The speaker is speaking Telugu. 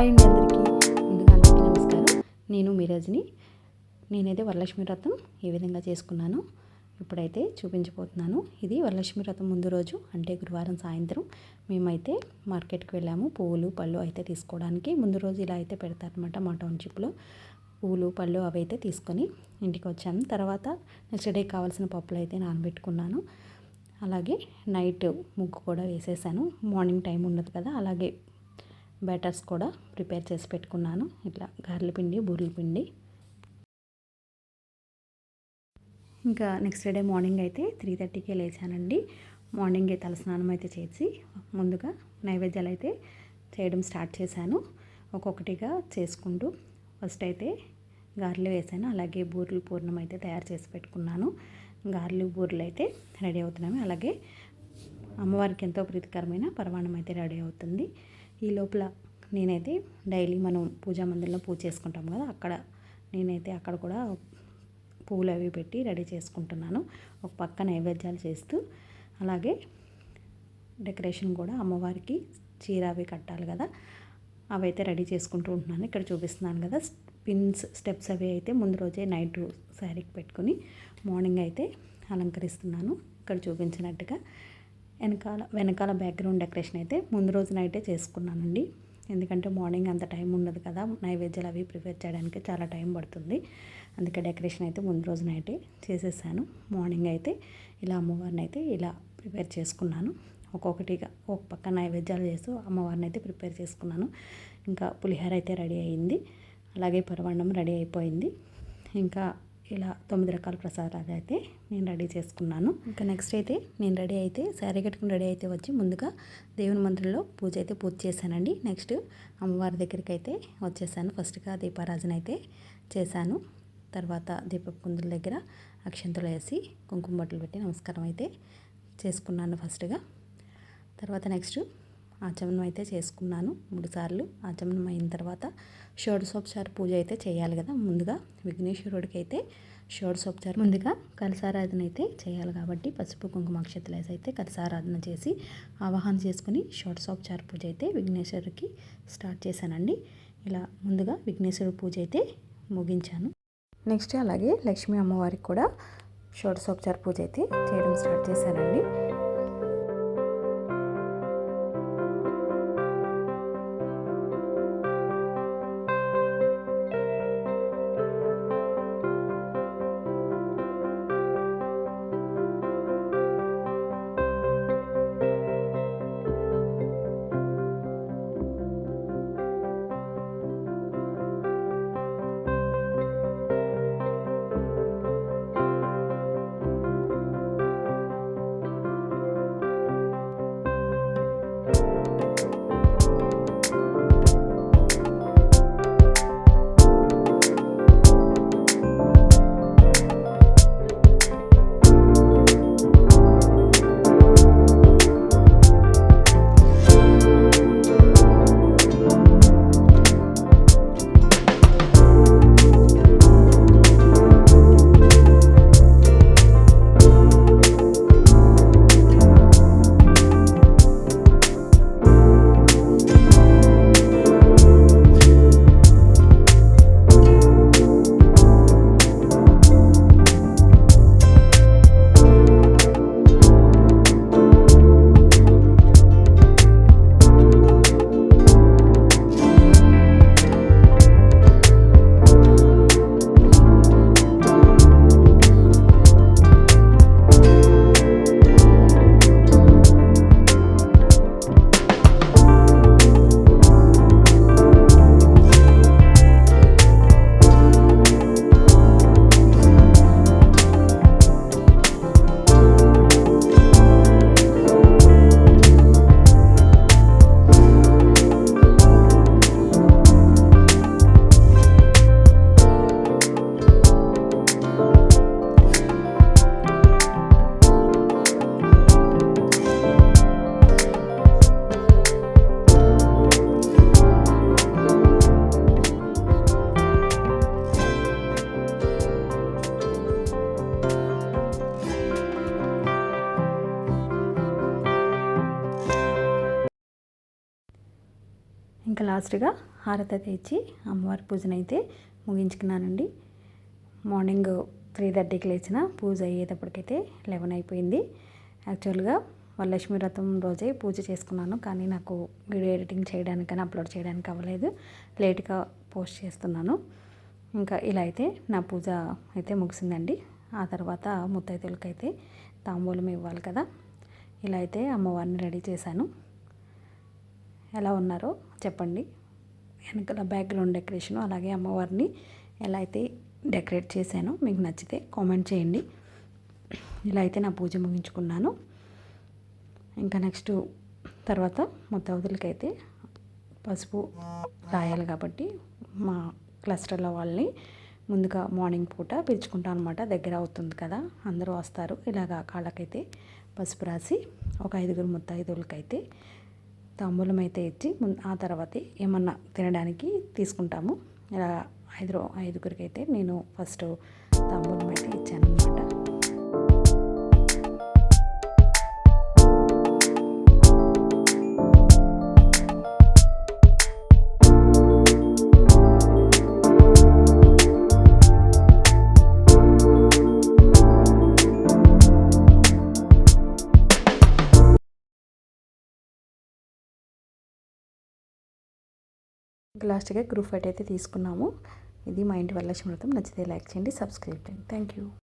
హాయ్ మీ అందరికీ. ముందుగా అందరికీ నమస్కారం. నేను మీ రజని. నేనైతే వరలక్ష్మి వ్రతం ఏ విధంగా చేసుకున్నానో ఇప్పుడైతే చూపించబోతున్నాను. ఇది వరలక్ష్మి వ్రతం ముందు రోజు అంటే గురువారం సాయంత్రం మేమైతే మార్కెట్కి వెళ్ళాము. పువ్వులు పళ్ళు అయితే తీసుకోవడానికి. ముందు రోజు ఇలా అయితే పెడతారనమాట మా టౌన్షిప్లో. పువ్వులు పళ్ళు అవి అయితే తీసుకొని ఇంటికి వచ్చాను. తర్వాత నెక్స్ట్ డే కావాల్సిన పప్పులు అయితే నానబెట్టుకున్నాను. అలాగే నైట్ ముగ్గు కూడా వేసేసాను. మార్నింగ్ టైం ఉండదు కదా, అలాగే బ్యాటర్స్ కూడా ప్రిపేర్ చేసి పెట్టుకున్నాను. ఇట్లా గారెల పిండి, బూరెల పిండి. ఇంకా నెక్స్ట్ డే మార్నింగ్ అయితే 3:30కే లేచానండి. మార్నింగే తలస్నానం అయితే చేసి ముందుగా నైవేద్యాలు అయితే చేయడం స్టార్ట్ చేశాను. ఒక్కొక్కటిగా చేసుకుంటూ ఫస్ట్ అయితే గారెలు వేసాను. అలాగే బూరెలు పూర్ణం అయితే తయారు చేసి పెట్టుకున్నాను. గారెలు బూరెలు అయితే రెడీ అవుతున్నాయి. అలాగే అమ్మవారికి ఎంతో ప్రీతికరమైన పరమాన్నం అయితే రెడీ అవుతుంది. ఈ లోపల నేనైతే డైలీ మనం పూజా మందిరంలో పూజ చేసుకుంటాం కదా, అక్కడ కూడా పువ్వులు అవి పెట్టి రెడీ చేసుకుంటున్నాను. ఒక పక్క నైవేద్యాలు చేస్తూ అలాగే డెకరేషన్ కూడా అమ్మవారికి చీర అవి కట్టాలి కదా, అవి అయితే రెడీ చేసుకుంటూ ఉంటున్నాను. ఇక్కడ చూపిస్తున్నాను కదా, పిన్స్ స్టెప్స్ అవి అయితే ముందు రోజే నైట్ శారీకి పెట్టుకుని మార్నింగ్ అయితే అలంకరిస్తున్నాను. ఇక్కడ చూపించినట్టుగా వెనకాల బ్యాక్గ్రౌండ్ డెకరేషన్ అయితే ముందు రోజు నైటే చేసుకున్నానండి. ఎందుకంటే మార్నింగ్ అంత టైం ఉండదు కదా, నైవేద్యాలు అవి ప్రిపేర్ చేయడానికి చాలా టైం పడుతుంది. అందుకే డెకరేషన్ అయితే ముందు రోజు నైటే చేసేసాను. మార్నింగ్ అయితే ఇలా అమ్మవారిని అయితే ఇలా ప్రిపేర్ చేసుకున్నాను. ఒక్కొక్కటిగా ఒక పక్క నైవేద్యాలు చేస్తూ అమ్మవారిని అయితే ప్రిపేర్ చేసుకున్నాను. ఇంకా పులిహోర అయితే రెడీ అయింది. అలాగే పరమాన్నం రెడీ అయిపోయింది. ఇంకా ఇలా 9 రకాల ప్రసాదాలు అయితే నేను రెడీ చేసుకున్నాను. ఇంకా నెక్స్ట్ అయితే నేను రెడీ అయితే శారీ కట్టుకుని రెడీ అయితే వచ్చి ముందుగా దేవుని మందిరంలో పూజ చేశానండి. నెక్స్ట్ అమ్మవారి దగ్గరికి అయితే వచ్చేసాను. ఫస్ట్గా దీపారాజన అయితే చేశాను. తర్వాత దీపపు కుందుల దగ్గర అక్షంతలు వేసి కుంకుమ బట్టలు పెట్టి నమస్కారం అయితే చేసుకున్నాను ఫస్ట్గా. తర్వాత నెక్స్ట్ ఆచమనం అయితే చేసుకున్నాను 3 సార్లు. ఆచమనం అయిన తర్వాత షోడశోపచార పూజ అయితే చేయాలి కదా. ముందుగా విఘ్నేశ్వరుడికి అయితే షోడశోపచారం ముందుగా కలశారాధన అయితే చేయాలి కాబట్టి పసుపు కుంకుమ అక్షతలు వేసి అయితే కలశారాధన చేసి ఆవాహన చేసుకుని షోడశోపచార పూజ అయితే విఘ్నేశ్వరుడికి స్టార్ట్ చేశానండి. ఇలా ముందుగా విఘ్నేశ్వరుడి పూజ అయితే ముగించాను. నెక్స్ట్ అలాగే లక్ష్మీ అమ్మవారికి కూడా షోడశోపచార పూజ అయితే చేయడం స్టార్ట్ చేశానండి. ఇంకా లాస్ట్గా హారతి అయితే ఇచ్చి అమ్మవారి పూజనైతే ముగించుకున్నానండి. మార్నింగ్ 3:30కి లేచిన పూజ అయ్యేటప్పటికైతే 11 అయిపోయింది. యాక్చువల్గా వరలక్ష్మి వ్రతం రోజే పూజ చేసుకున్నాను, కానీ నాకు వీడియో ఎడిటింగ్ చేయడానికని అప్లోడ్ చేయడానికి అవ్వలేదు. లేట్గా పోస్ట్ చేస్తున్నాను. ఇంకా ఇలా అయితే నా పూజ అయితే ముగిసిందండి. ఆ తర్వాత ముత్తైదులకైతే తాంబూలం ఇవ్వాలి కదా, ఇలా అయితే అమ్మవారిని రెడీ చేశాను. ఎలా ఉన్నారో చెప్పండి. వెనకాల బ్యాక్గ్రౌండ్ డెకరేషను, అలాగే అమ్మవారిని ఎలా అయితే డెకరేట్ చేశానో మీకు నచ్చితే కామెంట్ చేయండి. ఇలా అయితే నా పూజ ముగించుకున్నాను. ఇంకా నెక్స్ట్ తర్వాత ముత్తైదులకైతే పసుపు రాయాలి కాబట్టి మా క్లస్టర్లో వాళ్ళని ముందుగా మార్నింగ్ పూట పిలుచుకుంటాం అనమాట. దగ్గర అవుతుంది కదా, అందరూ వస్తారు. ఇలాగా కాళ్ళకైతే పసుపు రాసి ఒక 5 ముత్తైదులకైతే తాంబూలం అయితే ఇచ్చి ఆ తర్వాత ఏమన్నా తినడానికి తీసుకుంటాము. ఇలా 5గురికి అయితే నేను ఫస్ట్ తాంబూలం అయితే ఇచ్చాను అనమాట. లాస్ట్గా గ్రూప్ ఫోటో అయితే తీసుకున్నాము. ఇది మా ఇంటి వరలక్ష్మి వ్రతం. నచ్చితే లైక్ చేయండి, సబ్స్క్రైబ్ చేయండి. Thank you.